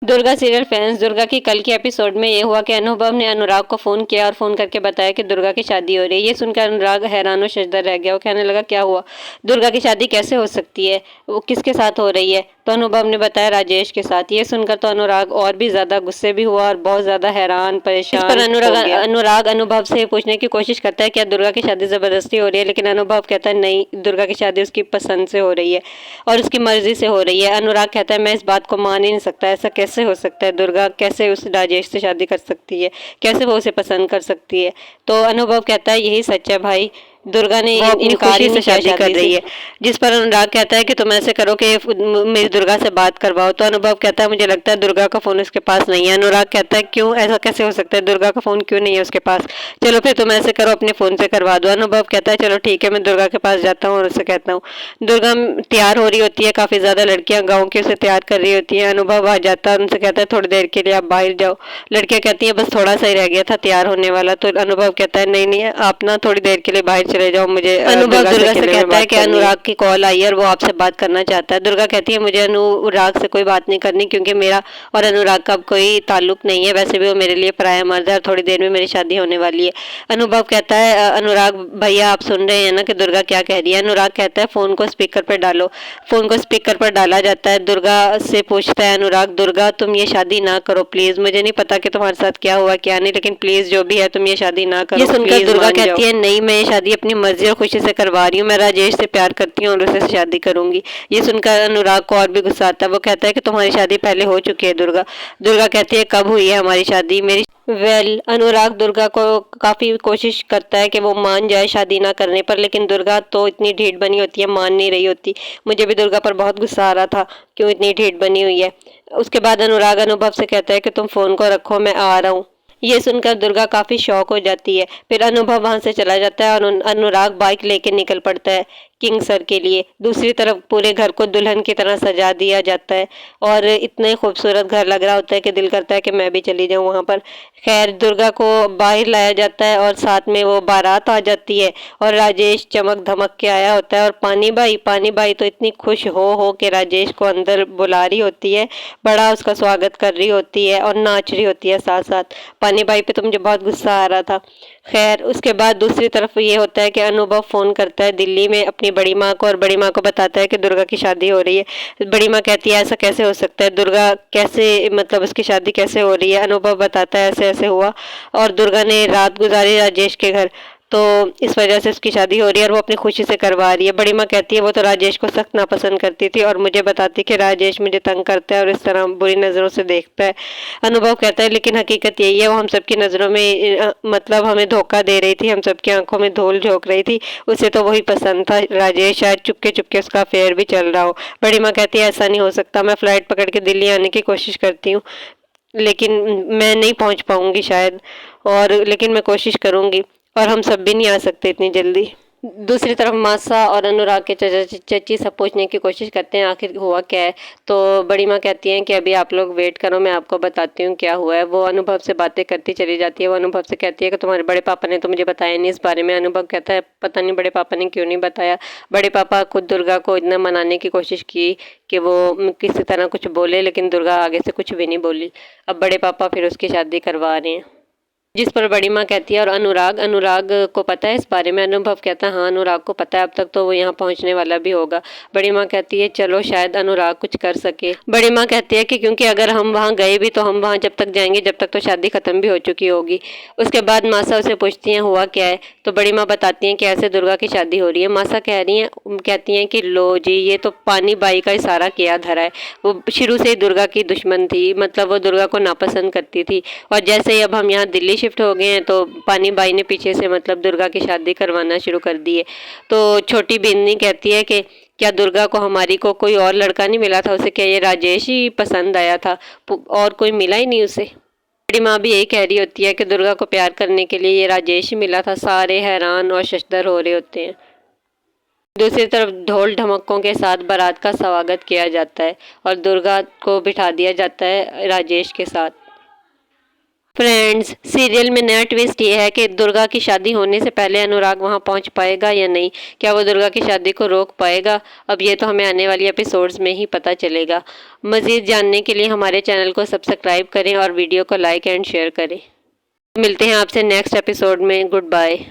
Durga serial fans, Durga की कल के एपिसोड में ये हुआ कि अनुभव ने अनुराग को फ़ोन किया और फ़ोन करके बताया कि दुर्गा की शादी हो रही है। ये सुनकर अनुराग हैरान और शर्मसार रह गया। वो कहने लगा, क्या हुआ? दुर्गा की शादी कैसे हो सकती है? वो किसके साथ हो रही है? तो अनुभव ने बताया, राजेश के साथ। ये सुनकर तो अनुराग और भी ज़्यादा गुस्से भी हुआ और बहुत ज़्यादा हैरान इस पर परेशान अनुराग हो गया। अनुराग अनुभव से पूछने की कोशिश करता है, क्या दुर्गा की शादी ज़बरदस्ती हो रही है? लेकिन अनुभव कहता है, नहीं, दुर्गा की शादी उसकी पसंद से हो रही है और उसकी मर्जी से हो रही है। अनुराग कहता है, मैं इस बात को मान ही नहीं सकता, ऐसा कैसे हो सकता है? दुर्गा कैसे उस राजेश से शादी कर सकती है? कैसे वो उसे पसंद कर सकती है? तो अनुभव कहता है, यही सच है भाई, दुर्गा ने इनकार ही नहीं किया शादी कर रही है। जिस पर अनुराग कहता है कि तुम ऐसे करो कि मेरी दुर्गा से बात करवाओ। तो अनुभव कहता है, मुझे लगता है दुर्गा का फोन उसके पास नहीं है। अनुराग कहता है, क्यों? ऐसा कैसे हो सकता है? दुर्गा का फोन क्यों नहीं है उसके पास? चलो फिर तुम ऐसे करो, अपने फोन से करवा दो। अनुभव कहता है, चलो ठीक है, मैं दुर्गा के पास जाता हूँ और उससे कहता हूँ। दुर्गा तैयार हो रही होती है, काफी ज्यादा लड़कियां गाँव की उसे तैयार कर रही होती है। अनुभव आ जाता है, उनसे कहता है, थोड़ी देर के लिए आप बाहर जाओ। लड़कियां कहती है, बस थोड़ा सा ही रह गया था तैयार होने वाला। तो अनुभव कहता है, नहीं नहीं, आप ना थोड़ी देर के लिए बाहर चले जाओ, मुझे अनुभव दुर्गा से कहता है कि अनुराग की कॉल आई है और वो आपसे बात करना चाहता है। दुर्गा कहती है, मुझे अनुराग से कोई बात नहीं करनी, क्योंकि मेरा और अनुराग का अब कोई ताल्लुक नहीं है। वैसे भी वो मेरे लिए पराया मर्द है और थोड़ी देर में मेरी शादी होने वाली है। अनुभव कहता है, अनुराग भैया, आप सुन रहे हैं ना कि दुर्गा क्या कह रही है? अनुराग कहता है, फोन को स्पीकर पर डालो। फोन को स्पीकर पर डाला जाता है। दुर्गा से पूछता है अनुराग, दुर्गा तुम ये शादी ना करो प्लीज, मुझे नहीं पता कि तुम्हारे साथ क्या हुआ क्या नहीं, लेकिन प्लीज जो भी है तुम ये शादी ना करो। ये सुनकर दुर्गा कहती है, नहीं, मैं ये शादी अपनी मर्जी और खुशी से करवा रही हूँ, मैं राजेश से प्यार करती हूँ और उसे शादी करूंगी। ये सुनकर अनुराग को और भी गुस्सा आता है। वो कहता है कि तुम्हारी शादी पहले हो चुकी है दुर्गा। दुर्गा कहती है, कब हुई है हमारी शादी? मेरी अनुराग दुर्गा को काफी कोशिश करता है कि वो मान जाए शादी ना करने पर, लेकिन दुर्गा तो इतनी ढीठ बनी होती है, मान नहीं रही होती। मुझे भी दुर्गा पर बहुत गुस्सा आ रहा था, क्यों इतनी ढीठ बनी हुई है। उसके बाद अनुराग अनुभव से कहता है कि तुम फोन को रखो, मैं आ रहा हूँ। ये सुनकर दुर्गा काफी शौक हो जाती है। फिर अनुभव वहां से चला जाता है और अनुराग बाइक लेके निकल पड़ता है किंग सर के लिए। दूसरी तरफ पूरे घर को दुल्हन की तरह सजा दिया जाता है और इतना ही खूबसूरत घर लग रहा होता है कि दिल करता है कि मैं भी चली जाऊं वहां पर। खैर, दुर्गा को बाहर लाया जाता है और साथ में वो बारात आ जाती है और राजेश चमक धमक के आया होता है और पानी बाई तो इतनी खुश हो के राजेश को अंदर बुला रही होती है, बड़ा उसका स्वागत कर रही होती है और नाच रही होती है साथ साथ। पानी बाई पे तो मुझे बहुत गुस्सा आ रहा था। खैर, उसके बाद दूसरी तरफ ये होता है कि अनुभव फोन करता है दिल्ली में अपनी बड़ी माँ को और बड़ी माँ को बताता है कि दुर्गा की शादी हो रही है। बड़ी माँ कहती है, ऐसा कैसे हो सकता है? दुर्गा कैसे, मतलब उसकी शादी कैसे हो रही है? अनुभव बताता है, ऐसे ऐसे हुआ और दुर्गा ने रात गुजारी राजेश के घर, तो इस वजह से उसकी शादी हो रही है और वो अपनी खुशी से करवा रही है। बड़ी माँ कहती है, वो तो राजेश को सख्त नापसंद करती थी और मुझे बताती कि राजेश मुझे तंग करता है और इस तरह बुरी नज़रों से देखता है। अनुभव कहता है, लेकिन हकीकत यही है, वो हम सबकी नज़रों में मतलब हमें धोखा दे रही थी, हम सबकी आंखों में धूल झोंक रही थी। उसे तो वही पसंद था, राजेश शायद चुपके चुपके उसका अफेयर भी चल रहा हो। बड़ी माँ कहती है, ऐसा नहीं हो सकता, मैं फ्लाइट पकड़ के दिल्ली आने की कोशिश करती हूँ, लेकिन मैं नहीं पहुंच पाऊंगी शायद, और लेकिन मैं कोशिश करूंगी और हम सब भी नहीं आ सकते इतनी जल्दी। दूसरी तरफ मासा और अनुराग के चाचा चाची सब पूछने की कोशिश करते हैं आखिर हुआ क्या है। तो बड़ी माँ कहती हैं कि अभी आप लोग वेट करो, मैं आपको बताती हूँ क्या हुआ है। वो अनुभव से बातें करती चली जाती है। वो अनुभव से कहती है कि तुम्हारे बड़े पापा ने तो मुझे बताया नहीं इस बारे में। अनुभव कहता है, पता नहीं बड़े पापा ने क्यों नहीं बताया। बड़े पापा खुद दुर्गा को इतना मनाने की कोशिश की कि वो किसी तरह कुछ बोले, लेकिन दुर्गा आगे से कुछ भी नहीं बोली। अब बड़े पापा फिर उसकी शादी करवा रहे हैं। जिस पर बड़ी माँ कहती है, और अनुराग को पता है इस बारे में? अनुभव कहता है, हाँ, अनुराग को पता है, अब तक तो वो यहाँ पहुँचने वाला भी होगा। बड़ी माँ कहती है, चलो शायद अनुराग कुछ कर सके। बड़ी माँ कहती है कि क्योंकि अगर हम वहाँ गए भी तो हम वहाँ जब तक जाएंगे जब तक तो शादी खत्म भी हो चुकी होगी। उसके बाद मासा उसे पूछती हैं हुआ क्या है, तो बड़ी माँ बताती हैं कि ऐसे दुर्गा की शादी हो रही है। मासा कहती हैं कि लो जी, ये तो पानी बाई का इशारा किया धरा है। वो शुरू से ही दुर्गा की दुश्मन थी, मतलब वो दुर्गा को नापसंद करती थी, और जैसे ही अब हम यहाँ दिल्ली शिफ्ट हो गए हैं तो पानी बाई ने पीछे से मतलब दुर्गा की शादी करवाना शुरू कर दी है। तो छोटी बिन्नी कहती है कि क्या दुर्गा को हमारी को कोई और लड़का नहीं मिला था? उसे क्या ये राजेश ही पसंद आया था और कोई मिला ही नहीं उसे? बड़ी माँ भी यही कह रही होती है कि दुर्गा को प्यार करने के लिए ये राजेश ही मिला था। सारे हैरान और शशदर हो रहे होते हैं। दूसरी तरफ ढोल ढमक्कों के साथ बारात का स्वागत किया जाता है और दुर्गा को बिठा दिया जाता है राजेश के साथ। फ्रेंड्स, सीरियल में नया ट्विस्ट ये है कि दुर्गा की शादी होने से पहले अनुराग वहां पहुंच पाएगा या नहीं। क्या वो दुर्गा की शादी को रोक पाएगा? अब ये तो हमें आने वाली एपिसोड्स में ही पता चलेगा। मज़ीद जानने के लिए हमारे चैनल को सब्सक्राइब करें और वीडियो को लाइक एंड शेयर करें। मिलते हैं आपसे नेक्स्ट एपिसोड में। Good bye.